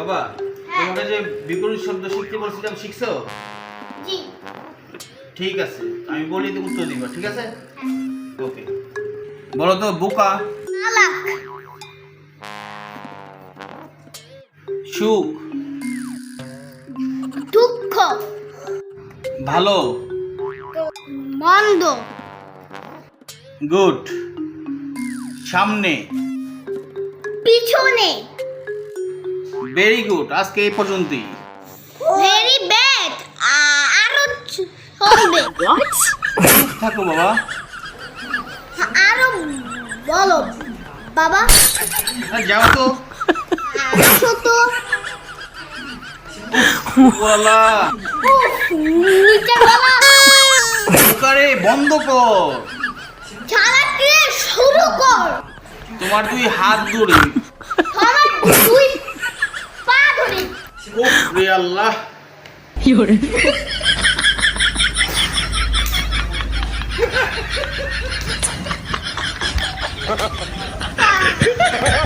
বাবা তোমাকে যে বিপরীত শব্দ শিখতে বলছিলাম শিখছো? জি। ঠিক আছে, আমি বলি তো উত্তর দিবা, ঠিক আছে? ওকে, বলো তো বোকা। চালাক। সুখ। দুঃখ। ভালো। মন্দ। গুড। সামনে। পিছনে। ভেরি গুড, আজকে এই পর্যন্তই। Very bad. আরো চলবে। থাকো বাবা। আরো বলো বাবা। যাও তো। আসো তো। বলা নিচে গলা। বোকারে বন্ধ কর। চালাকি শুরু কর। তোমার দুই হাত ধরে। আমার দুই পা ধরে। উফ রে আল্লাহ। 有人， পা।